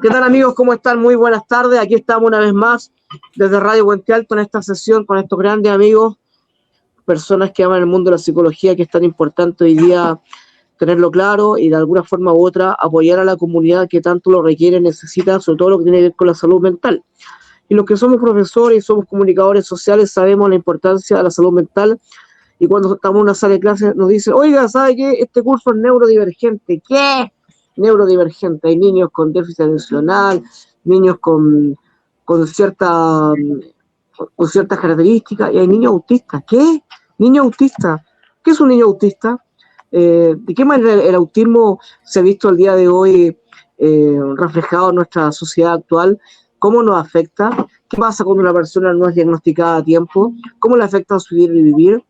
¿Qué tal, amigos? ¿Cómo están? Muy buenas tardes. Aquí estamos una vez más desde Radio Puente Alto en esta sesión con estos grandes amigos, personas que aman el mundo de la psicología, que es tan importante hoy día tenerlo claro y de alguna forma u otra apoyar a la comunidad que tanto lo requiere, necesita, sobre todo lo que tiene que ver con la salud mental. Y los que somos profesores y somos comunicadores sociales sabemos la importancia de la salud mental, y cuando estamos en una sala de clases nos dicen, oiga, ¿sabe qué? Este curso es neurodivergente. ¿Qué? Neurodivergente. Hay niños con déficit atencional, niños con, cierta, con ciertas características, y hay niños autistas. ¿Qué? Niño autista. ¿Qué es un niño autista? ¿De qué manera el autismo se ha visto el día de hoy reflejado en nuestra sociedad actual? ¿Cómo nos afecta? ¿Qué pasa cuando una persona no es diagnosticada a tiempo? ¿Cómo le afecta su vivir y vivir?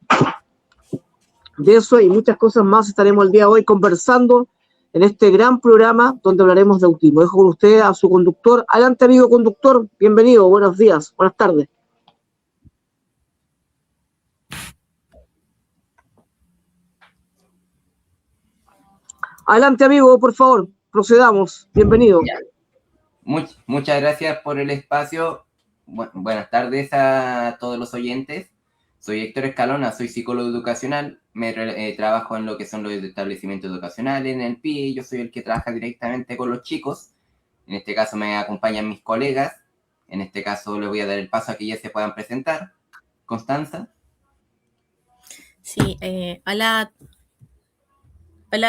De eso y muchas cosas más estaremos el día de hoy conversando en este gran programa donde hablaremos de autismo. Dejo con usted a su conductor. Adelante, amigo conductor. Bienvenido. Buenos días. Buenas tardes. Adelante, amigo, por favor. Procedamos. Bienvenido. Muchas gracias por el espacio. Buenas tardes a todos los oyentes. Soy Héctor Escalona, soy psicólogo educacional. Trabajo en lo que son los establecimientos educacionales, en el PIE. Yo soy el que trabaja directamente con los chicos. En este caso me acompañan mis colegas. En este caso les voy a dar el paso a que ya se puedan presentar. Constanza. Sí, hola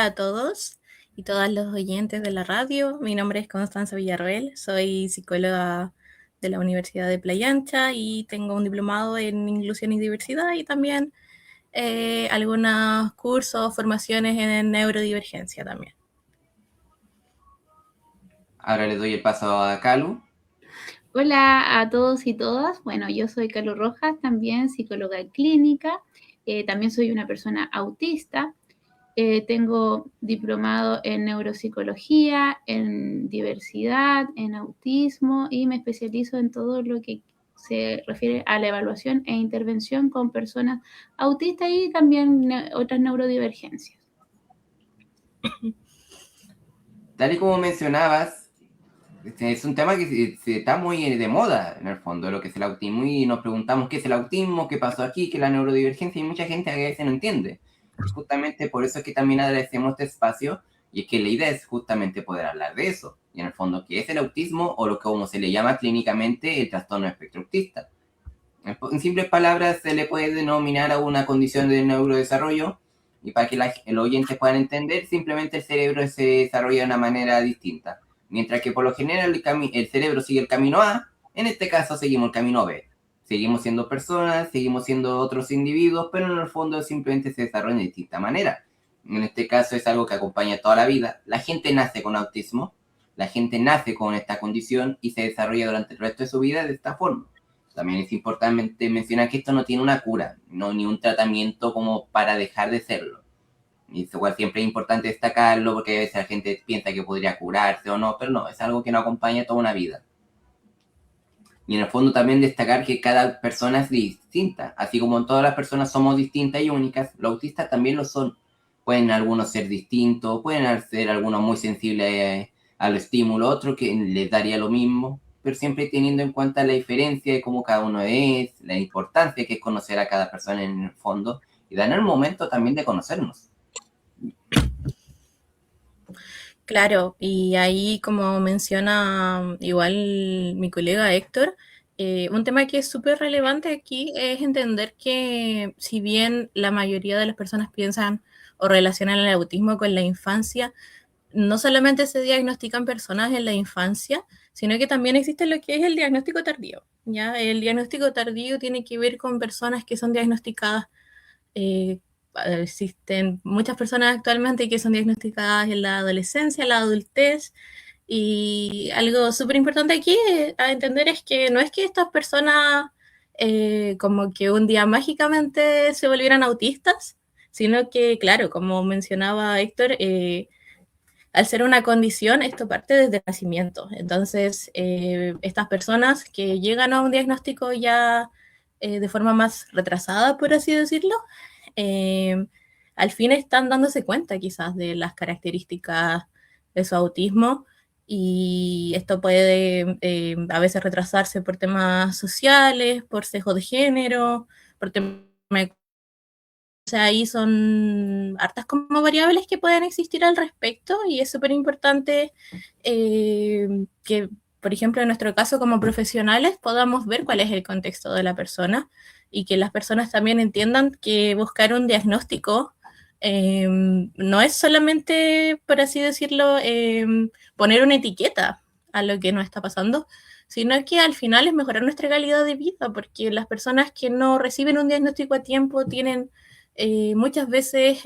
a todos y todas los oyentes de la radio. Mi nombre es Constanza Villarroel, soy psicóloga de la Universidad de Playa Ancha y tengo un diplomado en inclusión y diversidad y también algunos cursos, formaciones en neurodivergencia también. Ahora le doy el paso a Calu. Hola a todos y todas. Bueno, yo soy Calu Rojas, también psicóloga clínica. También soy una persona autista. Tengo diplomado en neuropsicología, en diversidad, en autismo y me especializo en todo lo que se refiere a la evaluación e intervención con personas autistas y también otras neurodivergencias. Tal y como mencionabas, es un tema que se está muy de moda, en el fondo, lo que es el autismo, y nos preguntamos qué es el autismo, qué pasó aquí, qué es la neurodivergencia, y mucha gente a veces no entiende. Y justamente por eso es que también agradecemos este espacio, y es que la idea es justamente poder hablar de eso, y en el fondo, qué es el autismo, o lo que como se le llama clínicamente el trastorno de espectro autista. En simples palabras, se le puede denominar a una condición de neurodesarrollo, y para que los oyentes puedan entender, simplemente el cerebro se desarrolla de una manera distinta. Mientras que por lo general el cerebro sigue el camino A, en este caso seguimos el camino B. Seguimos siendo personas, seguimos siendo otros individuos, pero en el fondo simplemente se desarrolla de distinta manera. En este caso es algo que acompaña toda la vida. La gente nace con autismo, la gente nace con esta condición y se desarrolla durante el resto de su vida de esta forma. También es importante mencionar que esto no tiene una cura, no ni un tratamiento como para dejar de serlo. Y eso igual siempre es importante destacarlo porque a veces la gente piensa que podría curarse o no, pero no, es algo que nos acompaña toda una vida. Y en el fondo también destacar que cada persona es distinta, así como todas las personas somos distintas y únicas, los autistas también lo son. Pueden algunos ser distintos, pueden ser algunos muy sensibles al estímulo, otros que les daría lo mismo, pero siempre teniendo en cuenta la diferencia de cómo cada uno es, la importancia que es conocer a cada persona en el fondo, y dar el momento también de conocernos. Claro, y ahí como menciona igual mi colega Héctor, un tema que es súper relevante aquí es entender que si bien la mayoría de las personas piensan o relacionan el autismo con la infancia, no solamente se diagnostican personas en la infancia, sino que también existe lo que es el diagnóstico tardío, ¿ya? El diagnóstico tardío tiene que ver con personas que son diagnosticadas existen muchas personas actualmente que son diagnosticadas en la adolescencia, en la adultez, y algo súper importante aquí a entender es que no es que estas personas como que un día mágicamente se volvieran autistas, sino que, claro, como mencionaba Héctor, al ser una condición, esto parte desde el nacimiento. Entonces, estas personas que llegan a un diagnóstico ya de forma más retrasada, por así decirlo, al fin están dándose cuenta quizás de las características de su autismo y esto puede a veces retrasarse por temas sociales, por sesgo de género, por temas de... O sea, ahí son hartas como variables que pueden existir al respecto y es súper importante que, por ejemplo, en nuestro caso como profesionales podamos ver cuál es el contexto de la persona y que las personas también entiendan que buscar un diagnóstico no es solamente, por así decirlo, poner una etiqueta a lo que nos está pasando, sino que al final es mejorar nuestra calidad de vida, porque las personas que no reciben un diagnóstico a tiempo tienen muchas veces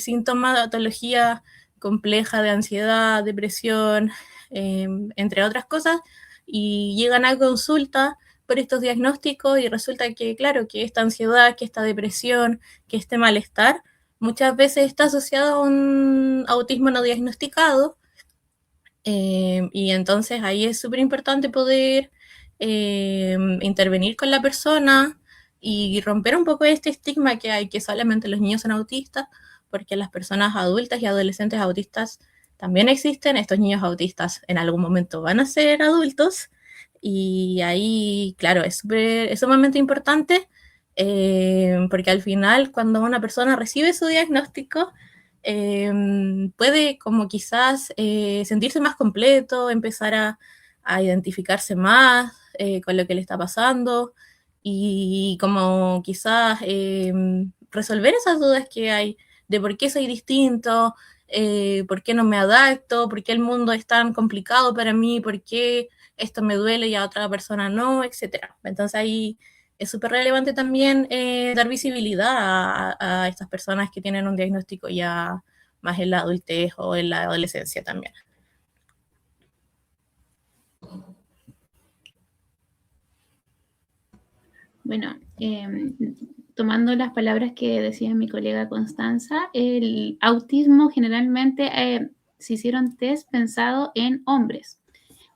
sintomatología compleja de ansiedad, depresión, entre otras cosas, y llegan a consulta por estos diagnósticos y resulta que, claro, que esta ansiedad, que esta depresión, que este malestar, muchas veces está asociado a un autismo no diagnosticado, y entonces ahí es súper importante poder intervenir con la persona y romper un poco este estigma que hay, que solamente los niños son autistas, porque las personas adultas y adolescentes autistas también existen. Estos niños autistas en algún momento van a ser adultos y ahí, claro, es sumamente importante porque al final cuando una persona recibe su diagnóstico, puede como quizás sentirse más completo, empezar a identificarse más con lo que le está pasando y como quizás resolver esas dudas que hay de por qué soy distinto, por qué no me adapto, por qué el mundo es tan complicado para mí, por qué esto me duele y a otra persona no, etcétera. Entonces ahí es súper relevante también dar visibilidad a estas personas que tienen un diagnóstico ya más en la adultez o en la adolescencia también. Bueno, tomando las palabras que decía mi colega Constanza, el autismo generalmente se hicieron test pensado en hombres.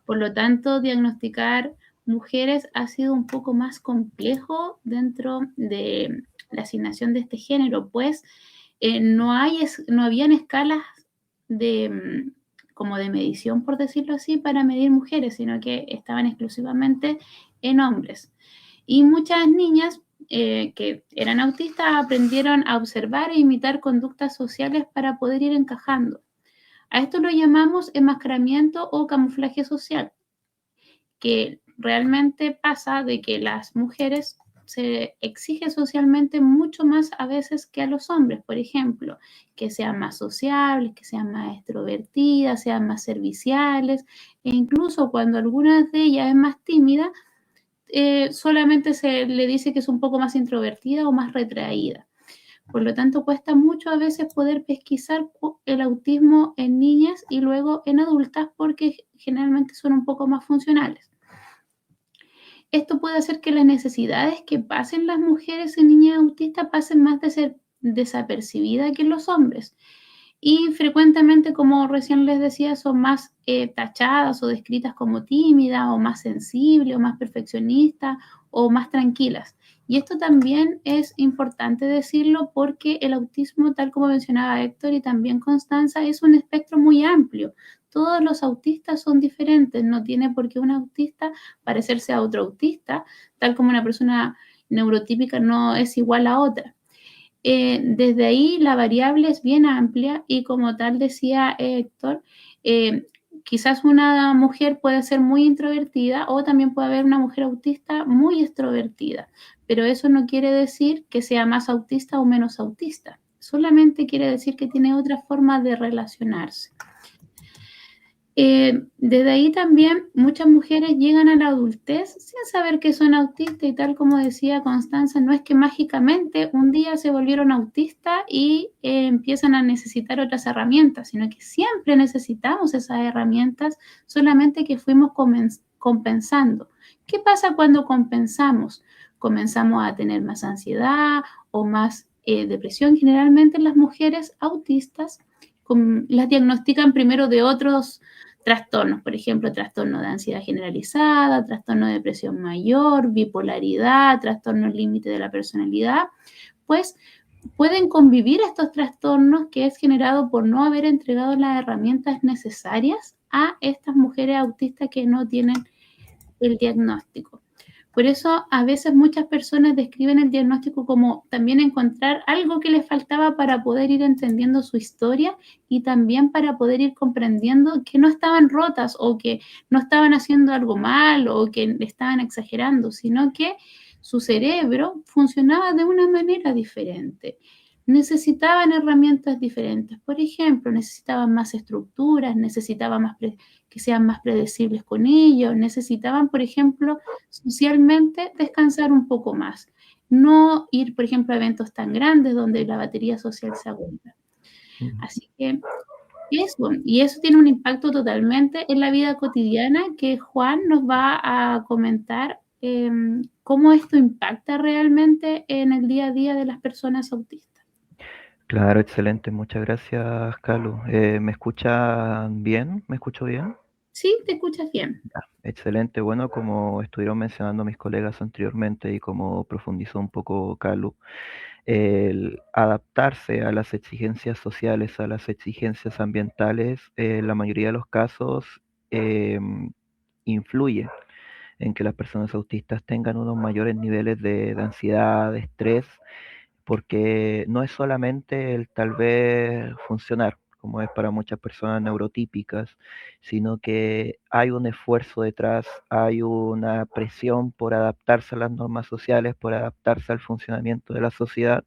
Por lo tanto, diagnosticar mujeres ha sido un poco más complejo dentro de la asignación de este género, pues no habían escalas de, como de medición, por decirlo así, para medir mujeres, sino que estaban exclusivamente en hombres. Y muchas niñas que eran autistas aprendieron a observar e imitar conductas sociales para poder ir encajando. A esto lo llamamos enmascaramiento o camuflaje social, que realmente pasa de que las mujeres se exige socialmente mucho más a veces que a los hombres, por ejemplo, que sean más sociables, que sean más extrovertidas, sean más serviciales, e incluso cuando alguna de ellas es más tímida, solamente se le dice que es un poco más introvertida o más retraída. Por lo tanto, cuesta mucho a veces poder pesquisar el autismo en niñas y luego en adultas porque generalmente son un poco más funcionales. Esto puede hacer que las necesidades que pasen las mujeres en niñas autistas pasen más de ser desapercibidas que los hombres. Y frecuentemente, como recién les decía, son más tachadas o descritas como tímidas o más sensibles o más perfeccionistas o más tranquilas. Y esto también es importante decirlo porque el autismo, tal como mencionaba Héctor y también Constanza, es un espectro muy amplio. Todos los autistas son diferentes, no tiene por qué un autista parecerse a otro autista, tal como una persona neurotípica no es igual a otra. Desde ahí la variable es bien amplia y como tal decía Héctor, quizás una mujer puede ser muy introvertida o también puede haber una mujer autista muy extrovertida, pero eso no quiere decir que sea más autista o menos autista, solamente quiere decir que tiene otra forma de relacionarse. Desde ahí también muchas mujeres llegan a la adultez sin saber que son autistas y tal como decía Constanza, no es que mágicamente un día se volvieron autistas y empiezan a necesitar otras herramientas, sino que siempre necesitamos esas herramientas, solamente que fuimos compensando. ¿Qué pasa cuando compensamos? Comenzamos a tener más ansiedad o más depresión. Generalmente las mujeres autistas las diagnostican primero de otros trastornos, por ejemplo, trastorno de ansiedad generalizada, trastorno de depresión mayor, bipolaridad, trastorno límite de la personalidad, pues pueden convivir estos trastornos que es generado por no haber entregado las herramientas necesarias a estas mujeres autistas que no tienen el diagnóstico. Por eso a veces muchas personas describen el diagnóstico como también encontrar algo que les faltaba para poder ir entendiendo su historia y también para poder ir comprendiendo que no estaban rotas o que no estaban haciendo algo mal o que estaban exagerando, sino que su cerebro funcionaba de una manera diferente. Necesitaban herramientas diferentes. Por ejemplo, necesitaban más estructuras, necesitaban que sean más predecibles con ellos, necesitaban, por ejemplo, socialmente descansar un poco más. No ir, por ejemplo, a eventos tan grandes donde la batería social se agota. Así que eso, y eso tiene un impacto totalmente en la vida cotidiana que Juan nos va a comentar cómo esto impacta realmente en el día a día de las personas autistas. Claro, excelente, muchas gracias, Calu. ¿Me escuchan bien? ¿Me escucho bien? Sí, te escuchas bien. Excelente, bueno, como estuvieron mencionando mis colegas anteriormente y como profundizó un poco Calu, el adaptarse a las exigencias sociales, a las exigencias ambientales, en la mayoría de los casos influye en que las personas autistas tengan unos mayores niveles de ansiedad, de estrés, porque no es solamente el tal vez funcionar, como es para muchas personas neurotípicas, sino que hay un esfuerzo detrás, hay una presión por adaptarse a las normas sociales, por adaptarse al funcionamiento de la sociedad.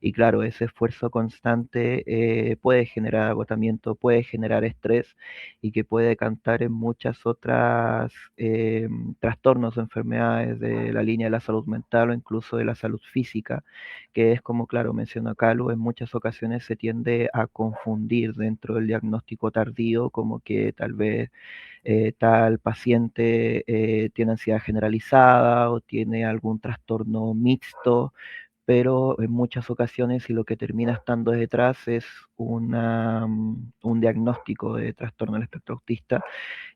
Y claro, ese esfuerzo constante puede generar agotamiento, puede generar estrés y que puede decantar en muchas otras trastornos o enfermedades de la línea de la salud mental o incluso de la salud física, que es como, claro, mencionó Calu, en muchas ocasiones se tiende a confundir dentro del diagnóstico tardío, como que tal vez tal paciente tiene ansiedad generalizada o tiene algún trastorno mixto, pero en muchas ocasiones y lo que termina estando detrás es un diagnóstico de trastorno del espectro autista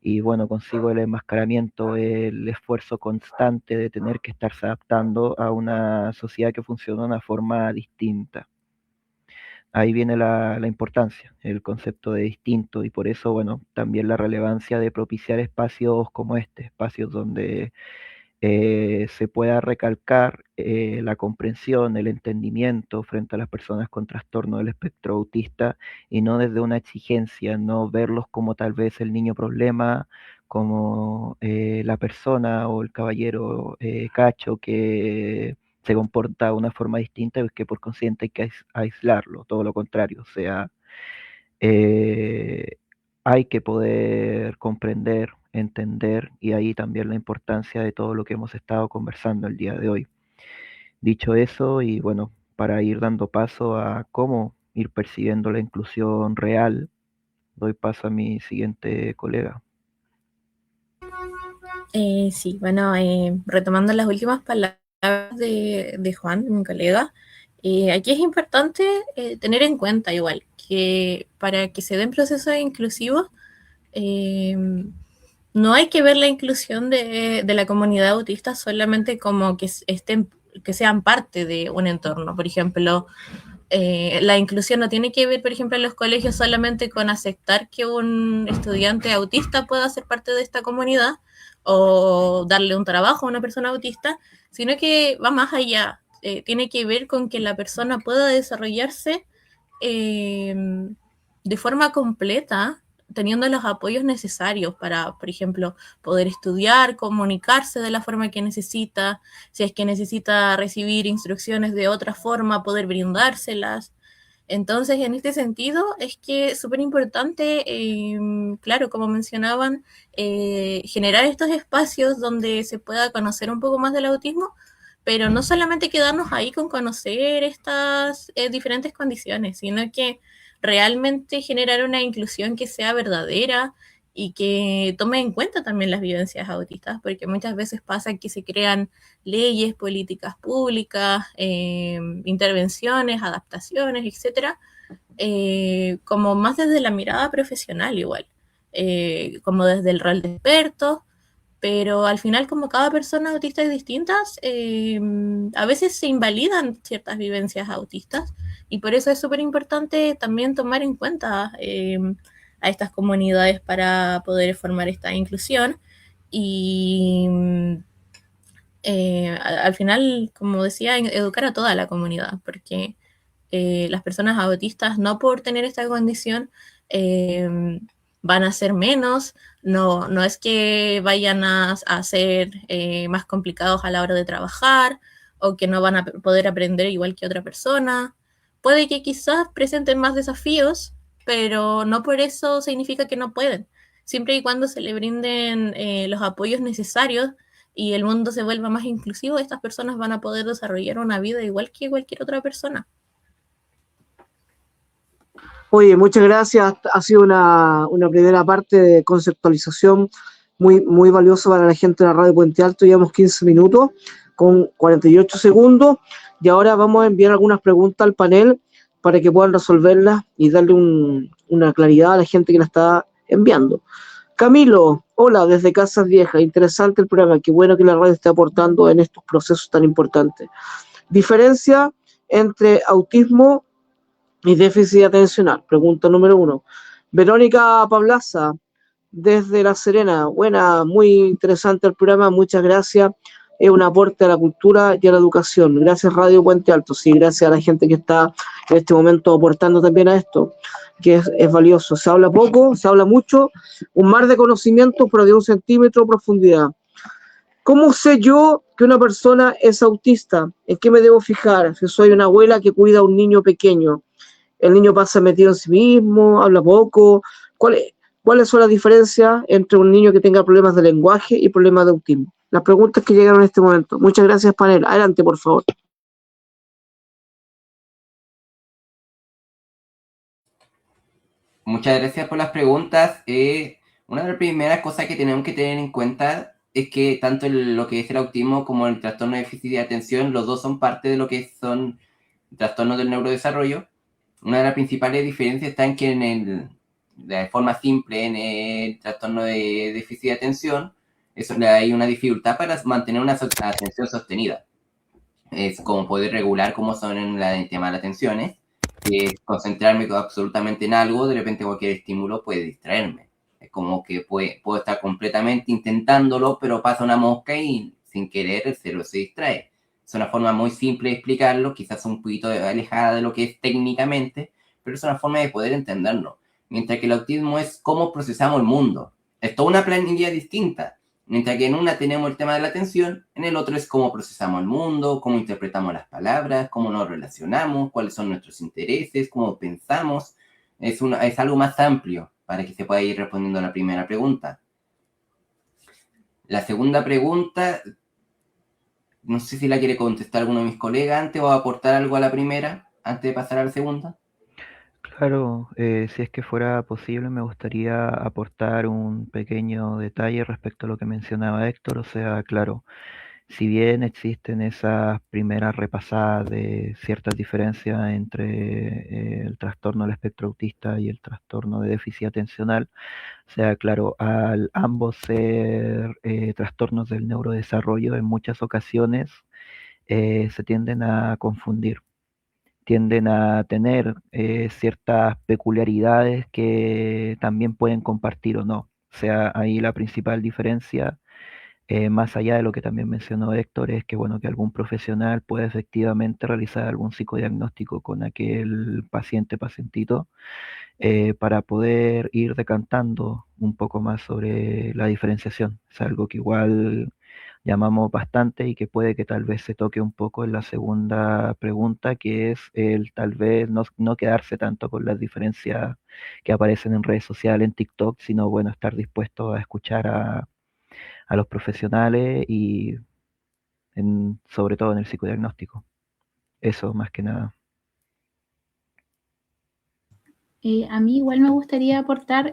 y bueno, consigo el enmascaramiento, el esfuerzo constante de tener que estarse adaptando a una sociedad que funciona de una forma distinta. Ahí viene la importancia, el concepto de distinto y por eso, bueno, también la relevancia de propiciar espacios como este, espacios donde se pueda recalcar la comprensión, el entendimiento frente a las personas con trastorno del espectro autista y no desde una exigencia, no verlos como tal vez el niño problema, como la persona o el caballero cacho que se comporta de una forma distinta y que por consiguiente hay que aislarlo, todo lo contrario, o sea, eh, hay que poder comprender, entender y ahí también la importancia de todo lo que hemos estado conversando el día de hoy. Dicho eso, y bueno, para ir dando paso a cómo ir percibiendo la inclusión real, doy paso a mi siguiente colega. Sí, bueno, retomando las últimas palabras de Juan, mi colega, aquí es importante tener en cuenta igual que para que se den procesos inclusivos, no hay que ver la inclusión de la comunidad autista solamente como que sean parte de un entorno. Por ejemplo, la inclusión no tiene que ver, por ejemplo, en los colegios solamente con aceptar que un estudiante autista pueda ser parte de esta comunidad o darle un trabajo a una persona autista, sino que va más allá. Tiene que ver con que la persona pueda desarrollarse de forma completa, teniendo los apoyos necesarios para, por ejemplo, poder estudiar, comunicarse de la forma que necesita, si es que necesita recibir instrucciones de otra forma, poder brindárselas. Entonces, en este sentido, es que es súper importante, claro, como mencionaban, generar estos espacios donde se pueda conocer un poco más del autismo, pero no solamente quedarnos ahí con conocer estas diferentes condiciones, sino que realmente generar una inclusión que sea verdadera y que tome en cuenta también las vivencias autistas, porque muchas veces pasa que se crean leyes, políticas públicas, intervenciones, adaptaciones, etcétera, como más desde la mirada profesional igual, como desde el rol de expertos, pero al final como cada persona autista es distinta, a veces se invalidan ciertas vivencias autistas y por eso es súper importante también tomar en cuenta a estas comunidades para poder formar esta inclusión. Y al final, como decía, educar a toda la comunidad, porque las personas autistas, no por tener esta condición, van a ser menos, no es que vayan a ser más complicados a la hora de trabajar o que no van a poder aprender igual que otra persona. Puede que quizás presenten más desafíos, pero no por eso significa que no pueden. Siempre y cuando se le brinden los apoyos necesarios y el mundo se vuelva más inclusivo, estas personas van a poder desarrollar una vida igual que cualquier otra persona. Oye, muchas gracias. Ha sido una primera parte de conceptualización muy valiosa para la gente de la Radio Puente Alto. Llevamos 15 minutos con 48 segundos y ahora vamos a enviar algunas preguntas al panel para que puedan resolverlas y darle una claridad a la gente que la está enviando. Camilo, hola, desde Casas Viejas. Interesante el programa. Qué bueno que la radio esté aportando en estos procesos tan importantes. Diferencia entre autismo y déficit atencional. Pregunta número 1. Verónica Pablaza, desde La Serena. Buena, muy interesante el programa, muchas gracias. Es un aporte a la cultura y a la educación. Gracias Radio Puente Alto. Sí, gracias a la gente que está en este momento aportando también a esto, que es valioso. Se habla poco, se habla mucho, un mar de conocimiento, pero de 1 centímetro de profundidad. ¿Cómo sé yo que una persona es autista? ¿En qué me debo fijar? Si soy una abuela que cuida a un niño pequeño, el niño pasa metido en sí mismo, habla poco. ¿Cuáles son las diferencias entre un niño que tenga problemas de lenguaje y problemas de autismo? Las preguntas que llegaron en este momento. Muchas gracias, panel. Adelante, por favor. Muchas gracias por las preguntas. Una de las primeras cosas que tenemos que tener en cuenta es que tanto lo que es el autismo como el trastorno de déficit de atención, los dos son parte de lo que son trastornos del neurodesarrollo. Una de las principales diferencias está en que de forma simple, en el trastorno de déficit de atención, hay una dificultad para mantener una atención sostenida. Es como poder regular cómo son en el tema de las atenciones, concentrarme absolutamente en algo, de repente cualquier estímulo puede distraerme. Es como que puedo estar completamente intentándolo, pero pasa una mosca y sin querer el cerebro se distrae. Es una forma muy simple de explicarlo, quizás un poquito alejada de lo que es técnicamente, pero es una forma de poder entenderlo. Mientras que el autismo es cómo procesamos el mundo. Es toda una planilla distinta. Mientras que en una tenemos el tema de la atención, en el otro es cómo procesamos el mundo, cómo interpretamos las palabras, cómo nos relacionamos, cuáles son nuestros intereses, cómo pensamos. Es algo más amplio para que se pueda ir respondiendo a la primera pregunta. La segunda pregunta, no sé si la quiere contestar alguno de mis colegas antes o aportar algo a la primera, antes de pasar a la segunda. Claro, si es que fuera posible, me gustaría aportar un pequeño detalle respecto a lo que mencionaba Héctor. O sea, claro, si bien existen esas primeras repasadas de ciertas diferencias entre el trastorno del espectro autista y el trastorno de déficit atencional, o sea, claro, al ambos ser trastornos del neurodesarrollo, en muchas ocasiones se tienden a confundir, tienden a tener ciertas peculiaridades que también pueden compartir o no. O sea, ahí la principal diferencia, más allá de lo que también mencionó Héctor, es que, bueno, que algún profesional puede efectivamente realizar algún psicodiagnóstico con aquel pacientito, para poder ir decantando un poco más sobre la diferenciación. Es algo que igual llamamos bastante y que puede que tal vez se toque un poco en la segunda pregunta, que es el tal vez no quedarse tanto con las diferencias que aparecen en redes sociales, en TikTok, sino, bueno, estar dispuesto a escuchar a los profesionales y sobre todo en el psicodiagnóstico. Eso más que nada. A mí igual me gustaría aportar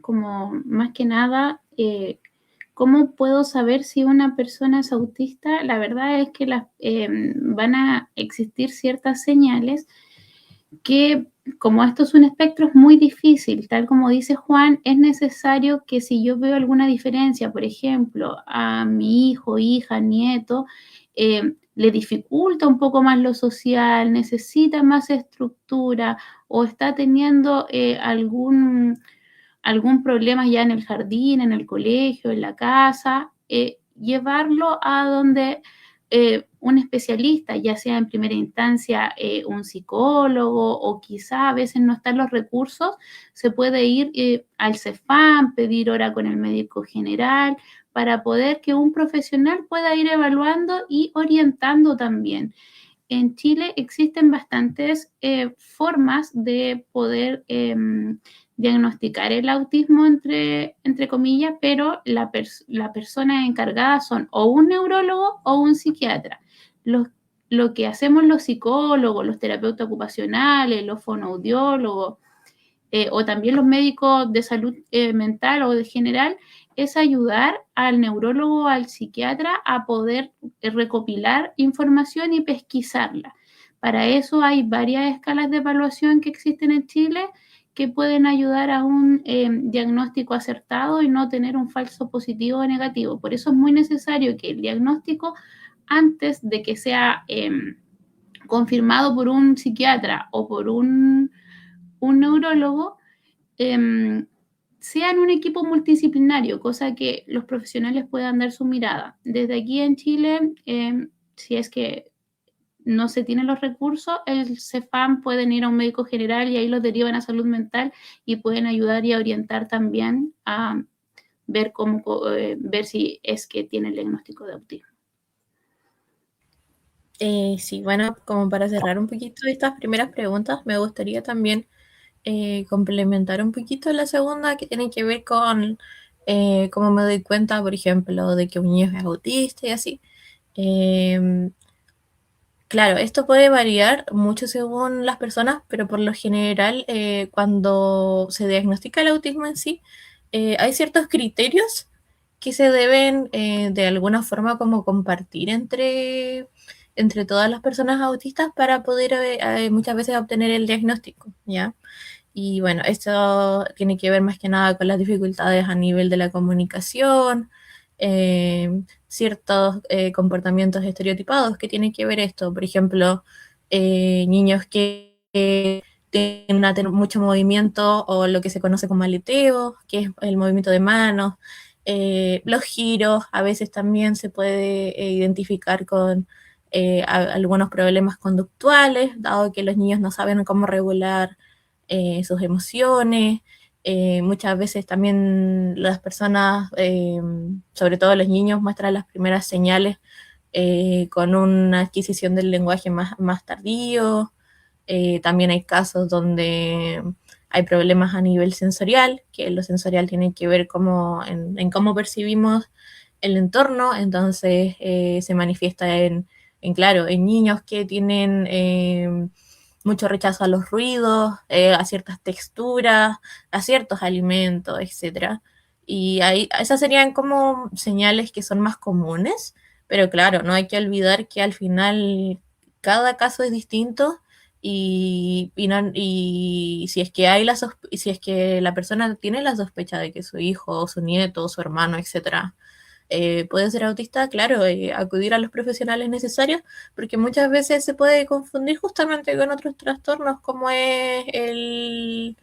como más que nada, ¿cómo puedo saber si una persona es autista? La verdad es que van a existir ciertas señales que, como esto es un espectro, es muy difícil. Tal como dice Juan, es necesario que si yo veo alguna diferencia, por ejemplo, a mi hijo, hija, nieto, le dificulta un poco más lo social, necesita más estructura o está teniendo algún algún problema ya en el jardín, en el colegio, en la casa, llevarlo a donde un especialista, ya sea en primera instancia un psicólogo o quizá a veces no están los recursos, se puede ir al CEFAM, pedir hora con el médico general para poder que un profesional pueda ir evaluando y orientando también. En Chile existen bastantes formas de poder diagnosticar el autismo, entre comillas, pero la persona encargada son o un neurólogo o un psiquiatra. Lo que hacemos los psicólogos, los terapeutas ocupacionales, los fonoaudiólogos, o también los médicos de salud mental o de general, es ayudar al neurólogo o al psiquiatra a poder recopilar información y pesquisarla. Para eso hay varias escalas de evaluación que existen en Chile que pueden ayudar a un diagnóstico acertado y no tener un falso positivo o negativo. Por eso es muy necesario que el diagnóstico, antes de que sea confirmado por un psiquiatra o por un neurólogo, sean un equipo multidisciplinario, cosa que los profesionales puedan dar su mirada. Desde aquí en Chile, si es que no se tienen los recursos, el CEFAM pueden ir a un médico general y ahí los derivan a salud mental y pueden ayudar y orientar también a ver ver si es que tiene el diagnóstico de autismo. Sí, bueno, como para cerrar un poquito estas primeras preguntas, me gustaría también complementar un poquito la segunda, que tiene que ver con cómo me doy cuenta, por ejemplo, de que un niño es autista y así. Claro, esto puede variar mucho según las personas, pero por lo general, cuando se diagnostica el autismo en sí, hay ciertos criterios que se deben de alguna forma como compartir entre todas las personas autistas para poder muchas veces obtener el diagnóstico, ¿ya? Y bueno, esto tiene que ver más que nada con las dificultades a nivel de la comunicación, ciertos comportamientos estereotipados que tienen que ver esto. Por ejemplo, niños que tienen mucho movimiento o lo que se conoce como aleteo, que es el movimiento de manos, los giros, a veces también se puede identificar con algunos problemas conductuales, dado que los niños no saben cómo regular sus emociones. Muchas veces también las personas, sobre todo los niños, muestran las primeras señales con una adquisición del lenguaje más tardío. También hay casos donde hay problemas a nivel sensorial, que lo sensorial tiene que ver en cómo percibimos el entorno, entonces se manifiesta claro, en niños que tienen mucho rechazo a los ruidos, a ciertas texturas, a ciertos alimentos, etc. Y esas serían como señales que son más comunes, pero claro, no hay que olvidar que al final cada caso es distinto y si es que si es que la persona tiene la sospecha de que su hijo, su nieto, su hermano, etc., puede ser autista, claro, acudir a los profesionales necesarios, porque muchas veces se puede confundir justamente con otros trastornos como es el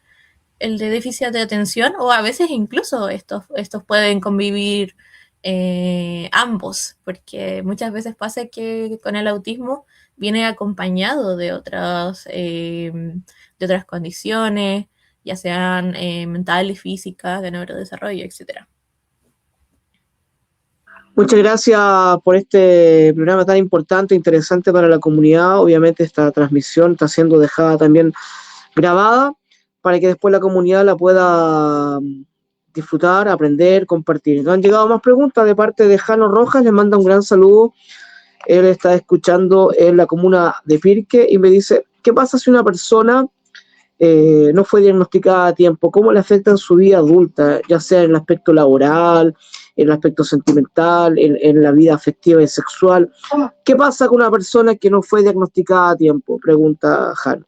de déficit de atención, o a veces incluso estos pueden convivir ambos, porque muchas veces pasa que con el autismo viene acompañado de otras condiciones, ya sean mentales, físicas, de neurodesarrollo, etcétera. Muchas gracias por este programa tan importante, interesante para la comunidad. Obviamente esta transmisión está siendo dejada también grabada para que después la comunidad la pueda disfrutar, aprender, compartir. Nos han llegado más preguntas de parte de Jano Rojas, le manda un gran saludo. Él está escuchando en la comuna de Pirque y me dice, ¿qué pasa si una persona no fue diagnosticada a tiempo? ¿Cómo le afecta en su vida adulta, ya sea en el aspecto laboral, en el aspecto sentimental, en la vida afectiva y sexual? ¿Qué pasa con una persona que no fue diagnosticada a tiempo? Pregunta Jano.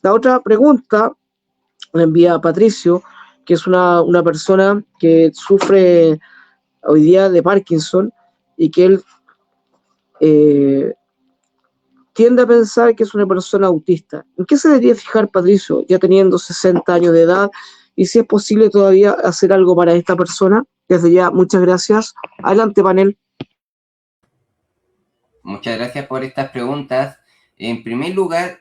La otra pregunta la envía Patricio, que es una persona que sufre hoy día de Parkinson y que él tiende a pensar que es una persona autista. ¿En qué se debería fijar Patricio, ya teniendo 60 años de edad y si es posible todavía hacer algo para esta persona. Desde ya, muchas gracias. Adelante, panel. Muchas gracias por estas preguntas. En primer lugar,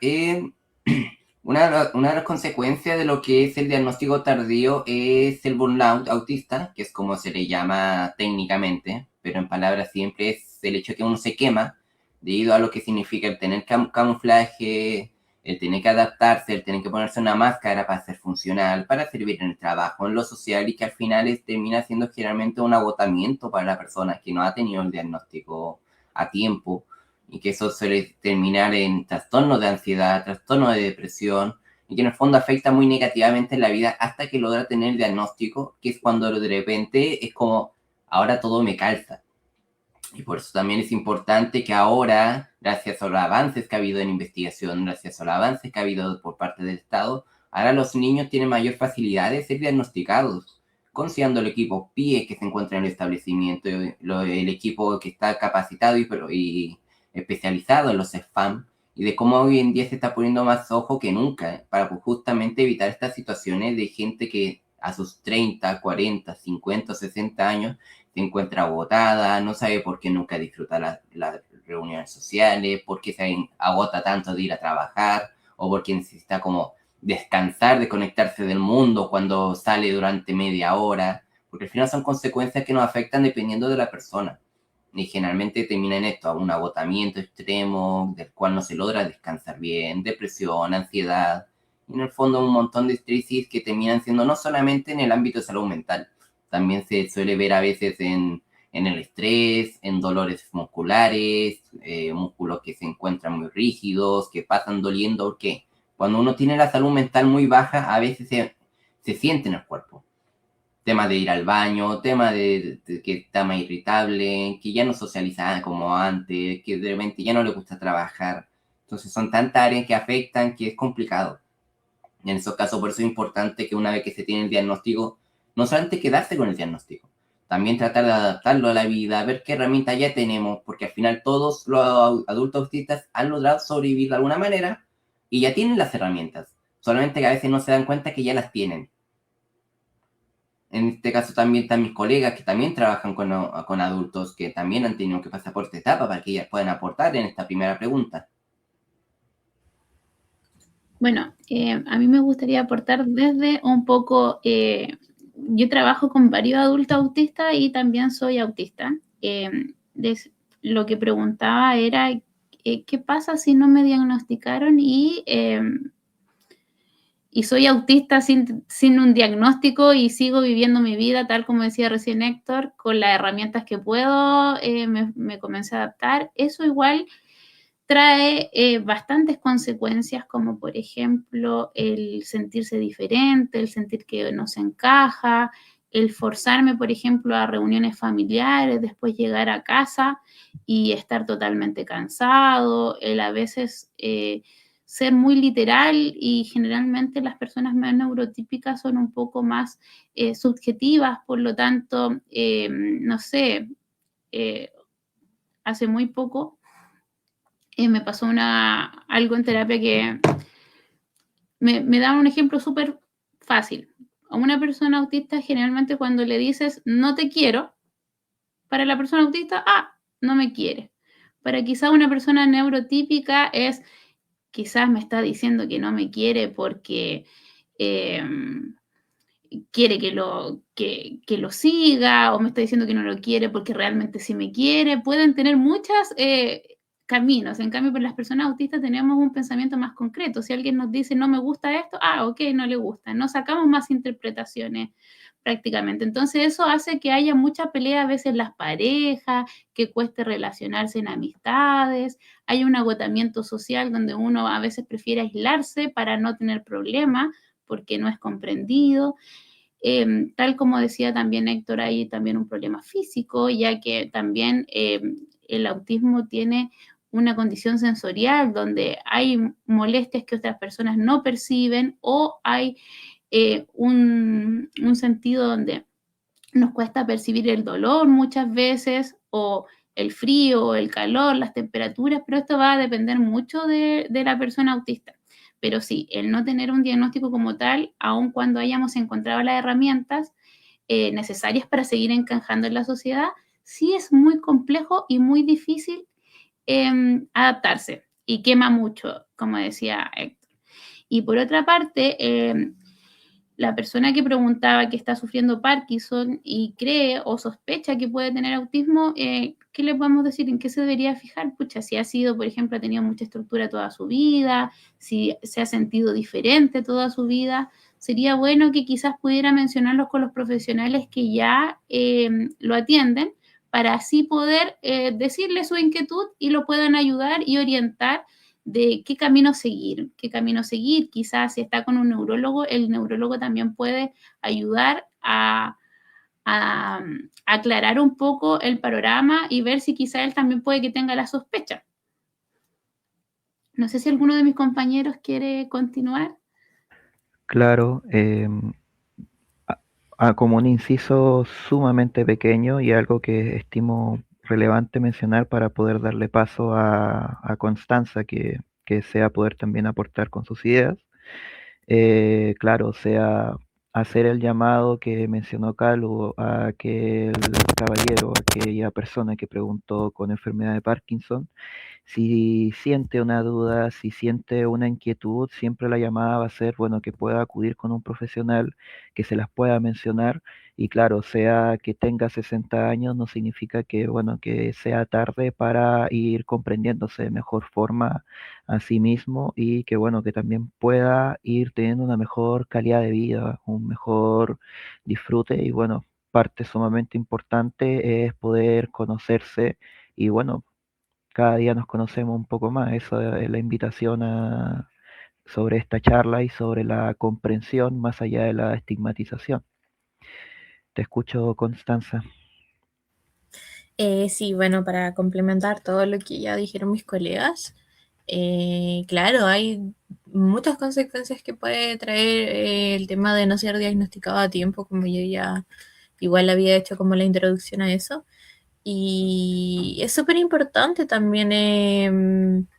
una de las consecuencias de lo que es el diagnóstico tardío es el burnout autista, que es como se le llama técnicamente, pero en palabras siempre es el hecho de que uno se quema debido a lo que significa el tener camuflaje, el tener que adaptarse, el tener que ponerse una máscara para ser funcional, para servir en el trabajo, en lo social, y que al final termina siendo generalmente un agotamiento para la persona que no ha tenido el diagnóstico a tiempo, y que eso suele terminar en trastornos de ansiedad, trastornos de depresión, y que en el fondo afecta muy negativamente en la vida hasta que logra tener el diagnóstico, que es cuando de repente es como, ahora todo me calza. Y por eso también es importante que ahora, gracias a los avances que ha habido en investigación, gracias a los avances que ha habido por parte del Estado, ahora los niños tienen mayor facilidad de ser diagnosticados, considerando el equipo PIE que se encuentra en el establecimiento, el equipo que está capacitado y especializado en los SFAM, y de cómo hoy en día se está poniendo más ojo que nunca para justamente evitar estas situaciones de gente que a sus 30, 40, 50, 60 años se encuentra agotada, no sabe por qué nunca disfruta las reuniones sociales, por qué se agota tanto de ir a trabajar, o por qué necesita como descansar, desconectarse del mundo cuando sale durante media hora, porque al final son consecuencias que nos afectan dependiendo de la persona. Y generalmente termina en esto, un agotamiento extremo, del cual no se logra descansar bien, depresión, ansiedad, y en el fondo un montón de crisis que terminan siendo no solamente en el ámbito de salud mental, también se suele ver a veces en el estrés, en dolores musculares, músculos que se encuentran muy rígidos, que pasan doliendo, porque cuando uno tiene la salud mental muy baja, a veces se siente en el cuerpo. Tema de ir al baño, tema de que está más irritable, que ya no socializa como antes, que de repente ya no le gusta trabajar. Entonces son tantas áreas que afectan que es complicado. Y en esos casos, por eso es importante que una vez que se tiene el diagnóstico, no solamente quedarse con el diagnóstico, también tratar de adaptarlo a la vida, ver qué herramientas ya tenemos, porque al final todos los adultos autistas han logrado sobrevivir de alguna manera y ya tienen las herramientas, solamente que a veces no se dan cuenta que ya las tienen. En este caso también están mis colegas que también trabajan con adultos que también han tenido que pasar por esta etapa para que ellas puedan aportar en esta primera pregunta. Bueno, a mí me gustaría aportar desde un poco, yo trabajo con varios adultos autistas y también soy autista. Lo que preguntaba era, ¿qué pasa si no me diagnosticaron y soy autista sin un diagnóstico y sigo viviendo mi vida, tal como decía recién Héctor, con las herramientas que puedo, me comencé a adaptar? Eso igual trae bastantes consecuencias, como por ejemplo el sentirse diferente, el sentir que no se encaja, el forzarme, por ejemplo, a reuniones familiares, después llegar a casa y estar totalmente cansado, el a veces ser muy literal, y generalmente las personas más neurotípicas son un poco más subjetivas, por lo tanto, no sé, hace muy poco me pasó algo en terapia que me da un ejemplo súper fácil. A una persona autista, generalmente cuando le dices no te quiero, para la persona autista, no me quiere. Para quizá una persona neurotípica es, quizás me está diciendo que no me quiere porque quiere que lo siga, o me está diciendo que no lo quiere porque realmente sí me quiere. Pueden tener muchos caminos. En cambio, para las personas autistas tenemos un pensamiento más concreto. Si alguien nos dice no me gusta esto, ok, no le gusta. No sacamos más interpretaciones prácticamente. Entonces eso hace que haya mucha pelea a veces en las parejas, que cueste relacionarse en amistades, hay un agotamiento social donde uno a veces prefiere aislarse para no tener problemas porque no es comprendido. Tal como decía también Héctor, hay también un problema físico, ya que también el autismo tiene una condición sensorial donde hay molestias que otras personas no perciben, o hay un sentido donde nos cuesta percibir el dolor muchas veces, o el frío, o el calor, las temperaturas, pero esto va a depender mucho de la persona autista. Pero sí, el no tener un diagnóstico como tal, aun cuando hayamos encontrado las herramientas necesarias para seguir encajando en la sociedad, sí es muy complejo y muy difícil adaptarse y quema mucho, como decía Héctor. Y por otra parte, la persona que preguntaba que está sufriendo Parkinson y cree o sospecha que puede tener autismo, ¿qué le podemos decir? ¿En qué se debería fijar? Pucha, si ha sido, por ejemplo, ha tenido mucha estructura toda su vida, si se ha sentido diferente toda su vida, sería bueno que quizás pudiera mencionarlos con los profesionales que ya lo atienden para así poder decirle su inquietud y lo puedan ayudar y orientar de qué camino seguir, Quizás si está con un neurólogo, el neurólogo también puede ayudar a aclarar un poco el panorama y ver si quizá él también puede que tenga la sospecha. No sé si alguno de mis compañeros quiere continuar. Claro, como un inciso sumamente pequeño y algo que estimo relevante mencionar para poder darle paso a Constanza, que sea poder también aportar con sus ideas. Claro, o sea, hacer el llamado que mencionó Calu a aquel caballero, aquella persona que preguntó con enfermedad de Parkinson, si siente una duda, si siente una inquietud, siempre la llamada va a ser, bueno, que pueda acudir con un profesional, que se las pueda mencionar y claro, sea que tenga 60 años, no significa que, bueno, que sea tarde para ir comprendiéndose de mejor forma a sí mismo y que, bueno, que también pueda ir teniendo una mejor calidad de vida, un mejor disfrute y, bueno, parte sumamente importante es poder conocerse y, bueno, cada día nos conocemos un poco más. Eso es la invitación sobre esta charla y sobre la comprensión más allá de la estigmatización. Te escucho, Constanza. Sí, bueno, para complementar todo lo que ya dijeron mis colegas, claro, hay muchas consecuencias que puede traer el tema de no ser diagnosticado a tiempo, como yo ya igual había hecho como la introducción a eso. Y es súper importante también,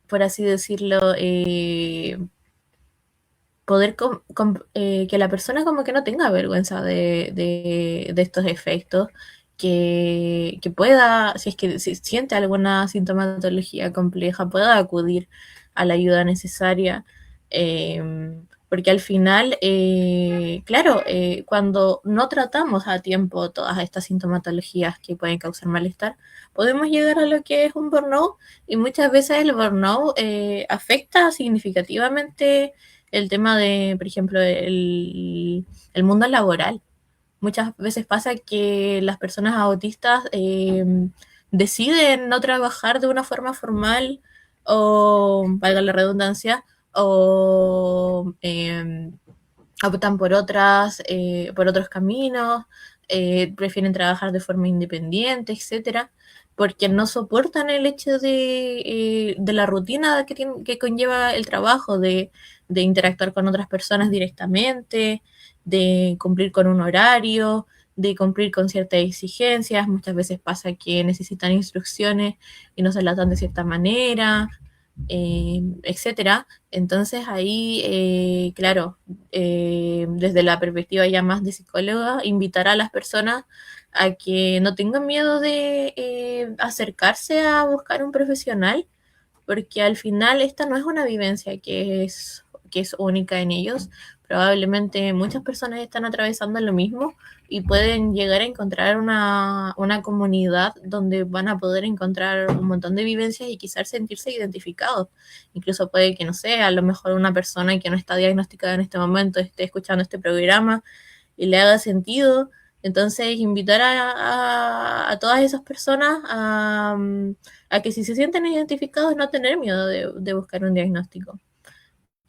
por así decirlo, poder que la persona como que no tenga vergüenza de estos efectos, que pueda, si es que si siente alguna sintomatología compleja, pueda acudir a la ayuda necesaria. Porque al final, claro, cuando no tratamos a tiempo todas estas sintomatologías que pueden causar malestar, podemos llegar a lo que es un burnout y muchas veces el burnout afecta significativamente el tema de, por ejemplo, el mundo laboral. Muchas veces pasa que las personas autistas deciden no trabajar de una forma formal o, valga la redundancia, o optan por otros caminos, prefieren trabajar de forma independiente, etcétera, porque no soportan el hecho de la rutina que conlleva el trabajo, de interactuar con otras personas directamente, de cumplir con un horario, de cumplir con ciertas exigencias. Muchas veces pasa que necesitan instrucciones y no se las dan de cierta manera, etcétera. Entonces ahí, claro, desde la perspectiva ya más de psicóloga, invitar a las personas a que no tengan miedo de acercarse a buscar un profesional, porque al final esta no es una vivencia que es única en ellos. Probablemente muchas personas están atravesando lo mismo y pueden llegar a encontrar una comunidad donde van a poder encontrar un montón de vivencias y quizás sentirse identificados. Incluso puede que, no sé, a lo mejor una persona que no está diagnosticada en este momento esté escuchando este programa y le haga sentido. Entonces, invitar a todas esas personas a que si se sienten identificados, no tener miedo de buscar un diagnóstico.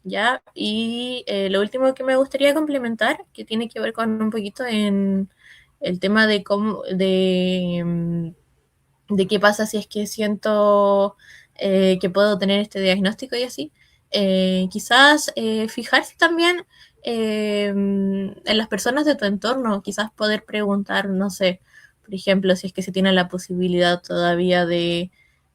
¿Ya? Y lo último que me gustaría complementar, que tiene que ver con un poquito en el tema de cómo, de qué pasa si es que siento que puedo tener este diagnóstico y así. Quizás fijarse también en las personas de tu entorno, quizás poder preguntar, no sé, por ejemplo, si es que se tiene la posibilidad todavía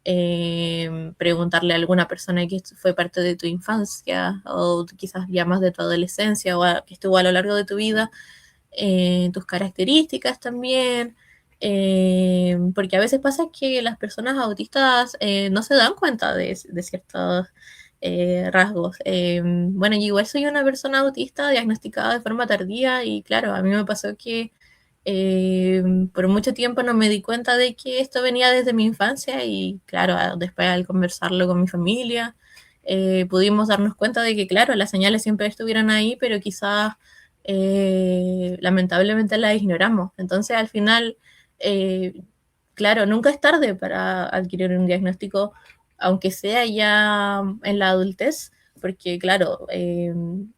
preguntarle a alguna persona que fue parte de tu infancia o quizás ya más de tu adolescencia o que estuvo a lo largo de tu vida, tus características también, porque a veces pasa que las personas autistas no se dan cuenta de ciertos rasgos. Bueno, yo igual soy una persona autista diagnosticada de forma tardía y claro, a mí me pasó que por mucho tiempo no me di cuenta de que esto venía desde mi infancia y claro, después al conversarlo con mi familia, pudimos darnos cuenta de que claro, las señales siempre estuvieron ahí, pero quizás lamentablemente las ignoramos. Entonces al final, claro, nunca es tarde para adquirir un diagnóstico, aunque sea ya en la adultez, porque claro,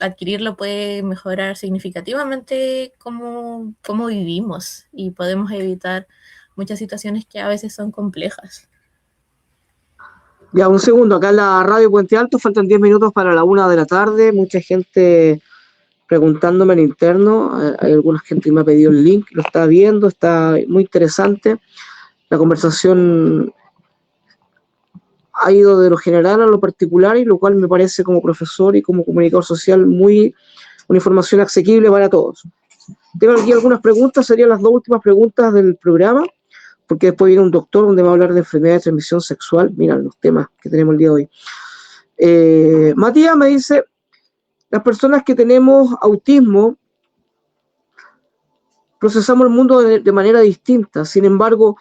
adquirirlo puede mejorar significativamente cómo vivimos y podemos evitar muchas situaciones que a veces son complejas. Ya, un segundo, acá en la radio Puente Alto faltan 10 minutos para la 1 de la tarde, mucha gente preguntándome en interno, hay alguna gente que me ha pedido el link, lo está viendo, está muy interesante, la conversación ha ido de lo general a lo particular, y lo cual me parece como profesor y como comunicador social una información asequible para todos. Tengo aquí algunas preguntas, serían las 2 últimas preguntas del programa, porque después viene un doctor donde va a hablar de enfermedad de transmisión sexual. Mira los temas que tenemos el día de hoy. Matías me dice, las personas que tenemos autismo procesamos el mundo de manera distinta, sin embargo,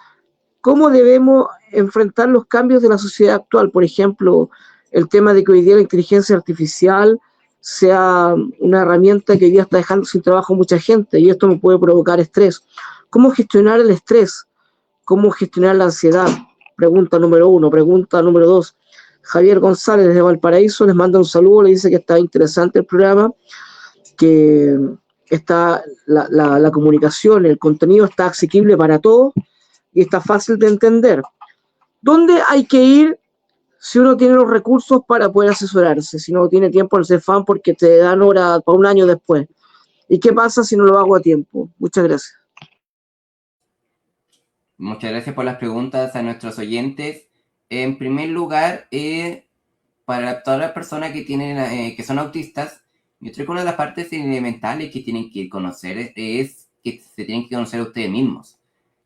¿cómo debemos enfrentar los cambios de la sociedad actual? Por ejemplo, el tema de que hoy día la inteligencia artificial sea una herramienta que hoy día está dejando sin trabajo a mucha gente, y esto me puede provocar estrés. ¿Cómo gestionar el estrés? ¿Cómo gestionar la ansiedad? Pregunta número 1. Pregunta número 2. Javier González de Valparaíso les manda un saludo, le dice que está interesante el programa, que está la comunicación, el contenido está asequible para todos y está fácil de entender. ¿Dónde hay que ir si uno tiene los recursos para poder asesorarse? Si no tiene tiempo en el CEFAM porque te dan hora para un año después. ¿Y qué pasa si no lo hago a tiempo? Muchas gracias. Muchas gracias por las preguntas a nuestros oyentes. En primer lugar, para todas las personas que tienen, que son autistas, yo creo que una de las partes elementales que tienen que conocer es que se tienen que conocer a ustedes mismos.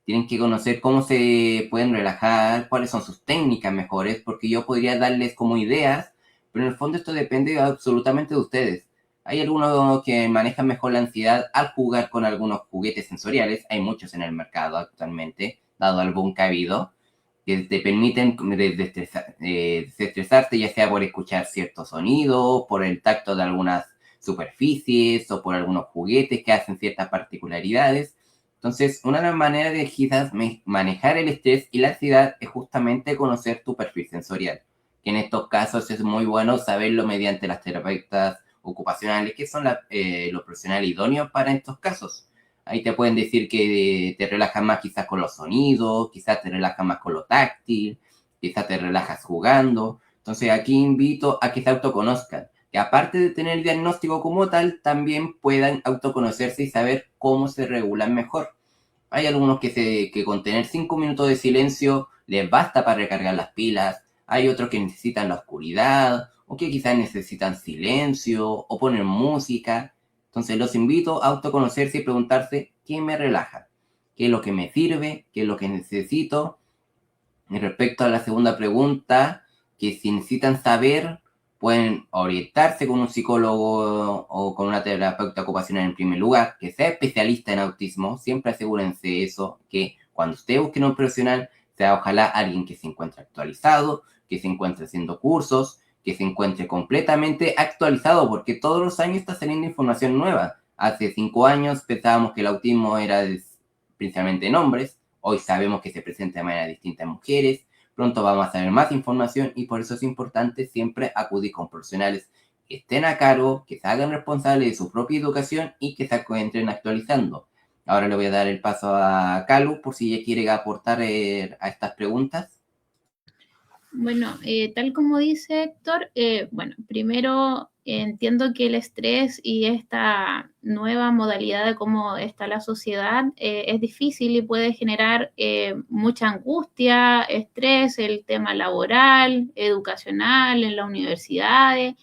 Tienen que conocer cómo se pueden relajar, cuáles son sus técnicas mejores, porque yo podría darles como ideas, pero en el fondo esto depende absolutamente de ustedes. Hay algunos que manejan mejor la ansiedad al jugar con algunos juguetes sensoriales, hay muchos en el mercado actualmente, dado algún cabido, que te permiten desestresarte, ya sea por escuchar ciertos sonidos, por el tacto de algunas superficies o por algunos juguetes que hacen ciertas particularidades. Entonces, una de las maneras de quizás manejar el estrés y la ansiedad es justamente conocer tu perfil sensorial, que en estos casos es muy bueno saberlo mediante las terapeutas ocupacionales, que son los profesionales idóneos para estos casos. Ahí te pueden decir que te relajas más quizás con los sonidos, quizás te relajas más con lo táctil, quizás te relajas jugando. Entonces aquí invito a que se autoconozcan, que aparte de tener el diagnóstico como tal, también puedan autoconocerse y saber cómo se regulan mejor. Hay algunos que con tener 5 minutos de silencio les basta para recargar las pilas. Hay otros que necesitan la oscuridad, o que quizás necesitan silencio, o poner música. Entonces los invito a autoconocerse y preguntarse qué me relaja, qué es lo que me sirve, qué es lo que necesito. Y respecto a la segunda pregunta, que si necesitan saber, pueden orientarse con un psicólogo o con una terapeuta ocupacional en primer lugar, que sea especialista en autismo. Siempre asegúrense eso, que cuando ustedes busquen un profesional, sea ojalá alguien que se encuentre actualizado, que se encuentre haciendo cursos, que se encuentre completamente actualizado, porque todos los años está saliendo información nueva. Hace 5 años pensábamos que el autismo era principalmente en hombres, hoy sabemos que se presenta de manera distinta en mujeres, pronto vamos a saber más información y por eso es importante siempre acudir con profesionales que estén a cargo, que se hagan responsables de su propia educación y que se encuentren actualizando. Ahora le voy a dar el paso a Calu por si ella quiere aportar a estas preguntas. Bueno, tal como dice Héctor, bueno, primero entiendo que el estrés y esta nueva modalidad de cómo está la sociedad es difícil y puede generar mucha angustia, estrés, el tema laboral, educacional, en las universidades.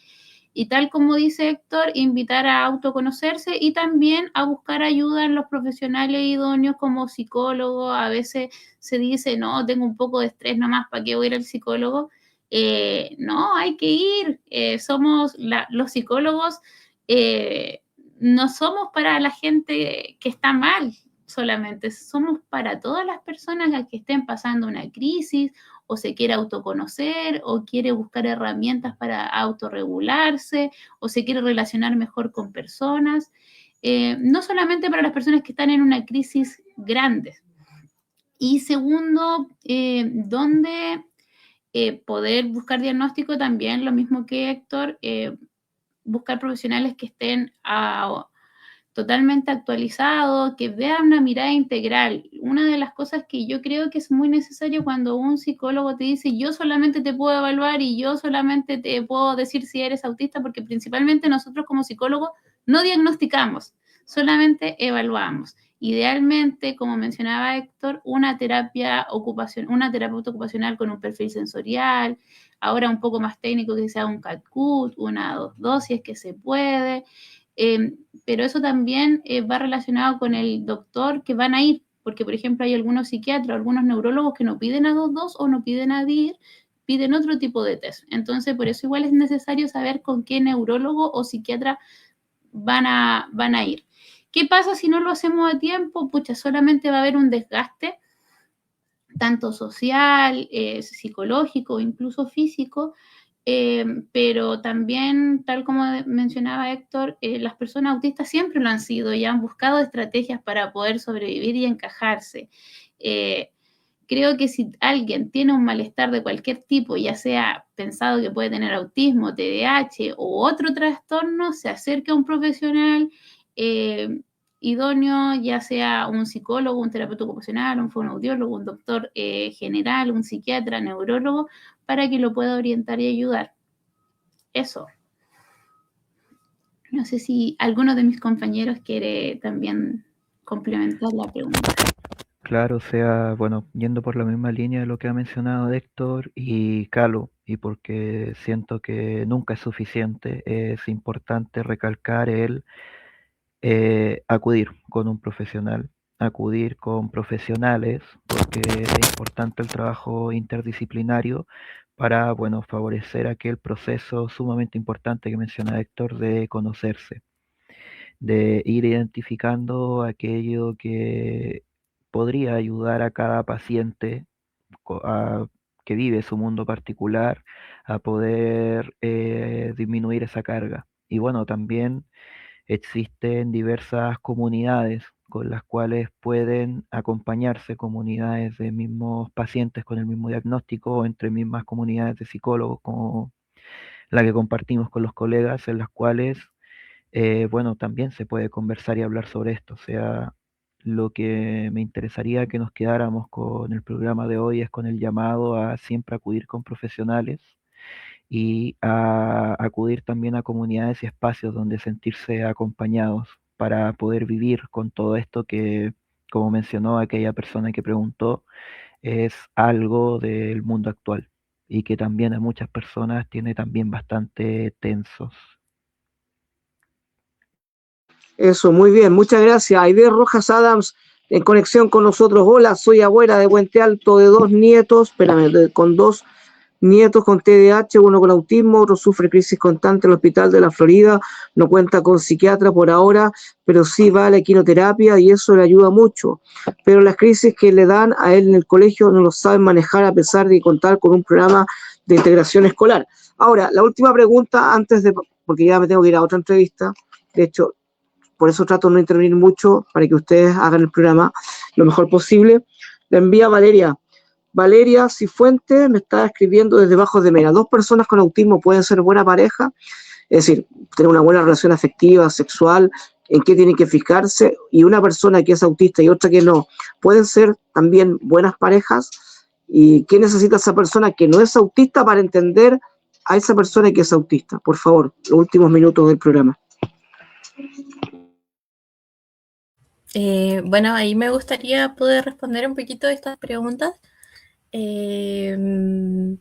Y tal como dice Héctor, invitar a autoconocerse y también a buscar ayuda en los profesionales idóneos como psicólogos. A veces se dice, no, tengo un poco de estrés nomás, ¿para qué voy a ir al psicólogo? No, hay que ir. Los psicólogos no somos para la gente que está mal solamente, somos para todas las personas que estén pasando una crisis o se quiere autoconocer o quiere buscar herramientas para autorregularse o se quiere relacionar mejor con personas. No solamente para las personas que están en una crisis grande. Y segundo, ¿dónde poder buscar diagnóstico? También lo mismo que Héctor, buscar profesionales que estén totalmente actualizados, que vean una mirada integral. Una de las cosas que yo creo que es muy necesario cuando un psicólogo te dice, yo solamente te puedo evaluar y yo solamente te puedo decir si eres autista, porque principalmente nosotros como psicólogos no diagnosticamos, solamente evaluamos. Idealmente, como mencionaba Héctor, una terapeuta ocupacional con un perfil sensorial, ahora un poco más técnico que sea un CAT-CUT, una 2-2 si es que se puede, pero eso también va relacionado con el doctor que van a ir, porque por ejemplo hay algunos psiquiatras, algunos neurólogos que no piden a 2-2 o no piden a DIR, piden otro tipo de test. Entonces por eso igual es necesario saber con qué neurólogo o psiquiatra van a ir. ¿Qué pasa si no lo hacemos a tiempo? Pucha, solamente va a haber un desgaste, tanto social, psicológico, incluso físico, pero también, tal como mencionaba Héctor, las personas autistas siempre lo han sido y han buscado estrategias para poder sobrevivir y encajarse. Creo que si alguien tiene un malestar de cualquier tipo, ya sea pensado que puede tener autismo, TDAH u otro trastorno, se acerque a un profesional idóneo, ya sea un psicólogo, un terapeuta ocupacional, un fonoaudiólogo, un doctor general, un psiquiatra, neurólogo, para que lo pueda orientar y ayudar. Eso. No sé si alguno de mis compañeros quiere también complementar la pregunta. Claro, o sea, bueno, yendo por la misma línea de lo que ha mencionado Héctor y Calo, y porque siento que nunca es suficiente, es importante recalcar el acudir con un profesional, acudir con profesionales, porque es importante el trabajo interdisciplinario para, bueno, favorecer aquel proceso sumamente importante que menciona Héctor de conocerse, de ir identificando aquello que podría ayudar a cada paciente que vive su mundo particular a poder disminuir esa carga. Y bueno, también existen diversas comunidades con las cuales pueden acompañarse comunidades de mismos pacientes con el mismo diagnóstico o entre mismas comunidades de psicólogos como la que compartimos con los colegas, en las cuales, bueno, también se puede conversar y hablar sobre esto. O sea, lo que me interesaría que nos quedáramos con el programa de hoy es con el llamado a siempre acudir con profesionales y a acudir también a comunidades y espacios donde sentirse acompañados para poder vivir con todo esto que, como mencionó aquella persona que preguntó, es algo del mundo actual y que también a muchas personas tiene también bastante tensos. Eso, muy bien, muchas gracias. Aide Rojas Adams, en conexión con nosotros. Hola, soy abuela de Puente Alto de con dos nietos con TDAH, uno con autismo, otro sufre crisis constante en el hospital de la Florida, no cuenta con psiquiatra por ahora, pero sí va a la quinoterapia y eso le ayuda mucho. Pero las crisis que le dan a él en el colegio no lo saben manejar a pesar de contar con un programa de integración escolar. Ahora, la última pregunta porque ya me tengo que ir a otra entrevista, de hecho, por eso trato de no intervenir mucho para que ustedes hagan el programa lo mejor posible. Le envía Valeria. Valeria Cifuentes me está escribiendo desde Bajos de Mena. 2 personas con autismo pueden ser buena pareja, es decir, tener una buena relación afectiva, sexual, en qué tienen que fijarse, y una persona que es autista y otra que no, pueden ser también buenas parejas. ¿Y qué necesita esa persona que no es autista para entender a esa persona que es autista? Por favor, los últimos minutos del programa. Bueno, ahí me gustaría poder responder un poquito de estas preguntas. También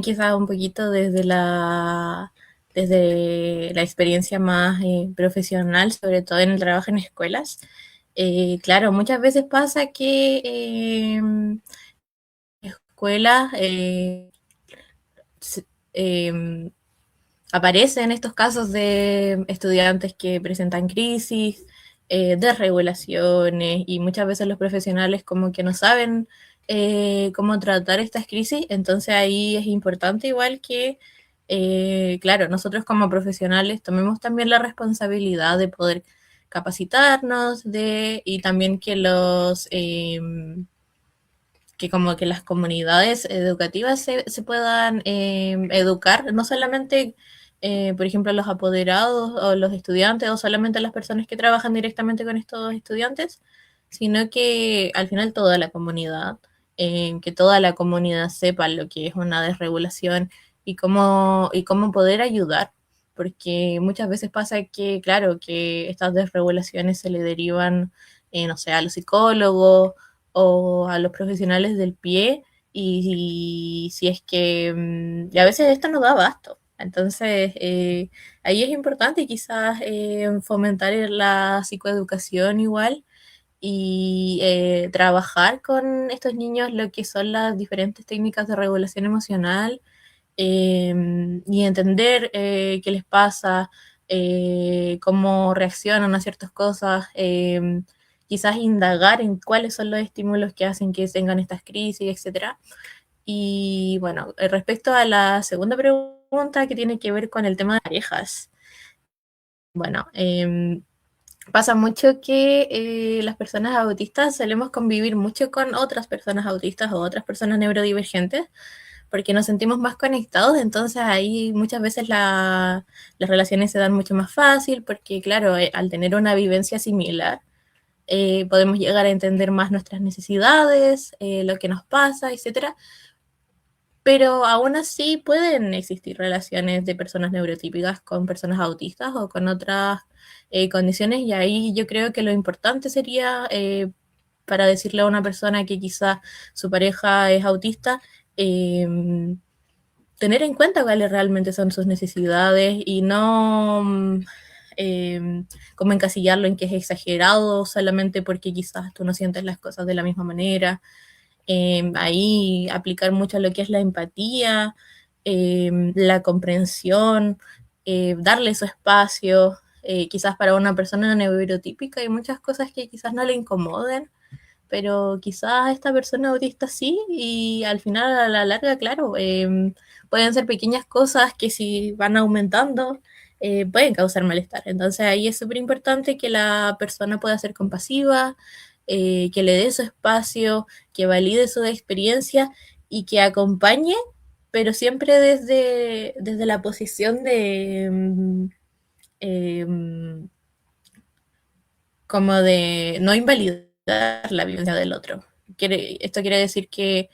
quizás un poquito desde la experiencia más profesional, sobre todo en el trabajo en escuelas. Claro, muchas veces pasa que escuelas aparecen estos casos de estudiantes que presentan crisis, desregulaciones, y muchas veces los profesionales como que no saben cómo tratar estas crisis. Entonces ahí es importante igual que, claro, nosotros como profesionales tomemos también la responsabilidad de poder capacitarnos y también que como que las comunidades educativas se puedan educar, no solamente, por ejemplo, los apoderados o los estudiantes o solamente las personas que trabajan directamente con estos estudiantes, sino que al final toda la comunidad, que toda la comunidad sepa lo que es una desregulación y cómo poder ayudar. Porque muchas veces pasa que, claro, que estas desregulaciones se le derivan, no sé, a los psicólogos o a los profesionales del pie, y si es que y a veces esto no da abasto. Entonces, ahí es importante quizás fomentar la psicoeducación igual y trabajar con estos niños lo que son las diferentes técnicas de regulación emocional, y entender qué les pasa, cómo reaccionan a ciertas cosas, quizás indagar en cuáles son los estímulos que hacen que tengan estas crisis, etcétera. Y bueno, respecto a la segunda pregunta que tiene que ver con el tema de parejas, bueno, pasa mucho que las personas autistas solemos convivir mucho con otras personas autistas o otras personas neurodivergentes, porque nos sentimos más conectados. Entonces ahí muchas veces las relaciones se dan mucho más fácil, porque claro, al tener una vivencia similar, podemos llegar a entender más nuestras necesidades, lo que nos pasa, etcétera. Pero aún así pueden existir relaciones de personas neurotípicas con personas autistas o con otras condiciones, y ahí yo creo que lo importante sería, para decirle a una persona que quizá su pareja es autista, tener en cuenta cuáles realmente son sus necesidades y no como encasillarlo en que es exagerado solamente porque quizás tú no sientes las cosas de la misma manera. Ahí aplicar mucho lo que es la empatía, la comprensión, darle su espacio. Quizás para una persona neurotípica hay muchas cosas que quizás no le incomoden, pero quizás a esta persona autista sí, y al final a la larga, claro, pueden ser pequeñas cosas que si van aumentando pueden causar malestar. Entonces ahí es súper importante que la persona pueda ser compasiva, que le dé su espacio, que valide su experiencia y que acompañe, pero siempre desde la posición de como de no invalidar la vivencia del otro. Esto quiere decir que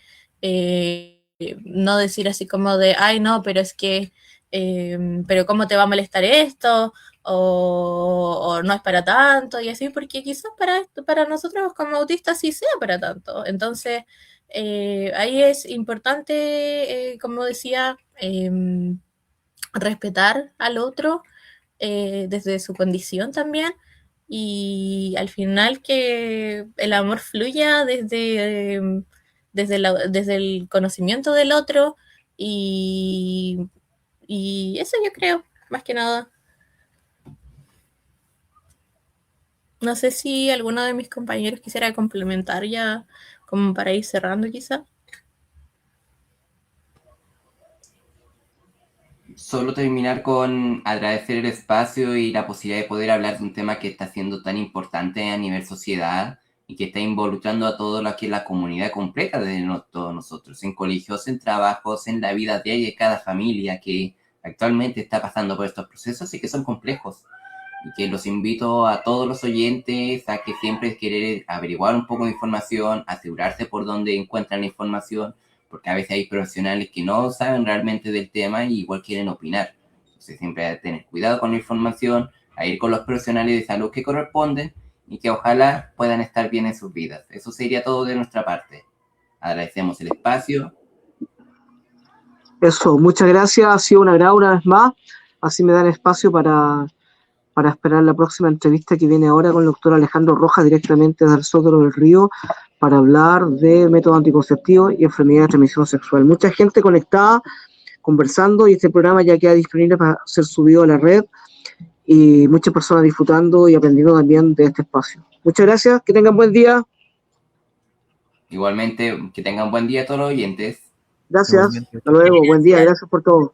no decir así como de, ay, no, pero es que, pero ¿cómo te va a molestar esto? O no es para tanto, y así, porque quizás para nosotros como autistas sí sea para tanto. Entonces, ahí es importante, como decía, respetar al otro desde su condición también, y al final que el amor fluya desde el conocimiento del otro, y, y eso yo creo, más que nada. No sé si alguno de mis compañeros quisiera complementar ya, como para ir cerrando quizá. Solo terminar con agradecer el espacio y la posibilidad de poder hablar de un tema que está siendo tan importante a nivel sociedad y que está involucrando a todo lo que es la comunidad completa de todos nosotros, en colegios, en trabajos, en la vida diaria de cada familia que actualmente está pasando por estos procesos y que son complejos. Y que los invito a todos los oyentes a que siempre querer averiguar un poco de información, asegurarse por dónde encuentran la información, porque a veces hay profesionales que no saben realmente del tema y igual quieren opinar. Entonces siempre hay que tener cuidado con la información, a ir con los profesionales de salud que corresponden y que ojalá puedan estar bien en sus vidas. Eso sería todo de nuestra parte. Agradecemos el espacio. Eso, muchas gracias, ha sido un agrado una vez más, así me dan espacio para esperar la próxima entrevista que viene ahora con el doctor Alejandro Rojas directamente desde el Sótero del Río para hablar de métodos anticonceptivos y enfermedades de transmisión sexual. Mucha gente conectada, conversando, y este programa ya queda disponible para ser subido a la red y muchas personas disfrutando y aprendiendo también de este espacio. Muchas gracias, que tengan buen día. Igualmente, que tengan buen día todos los oyentes. Gracias, Igualmente. hasta luego, buen día, gracias por todo.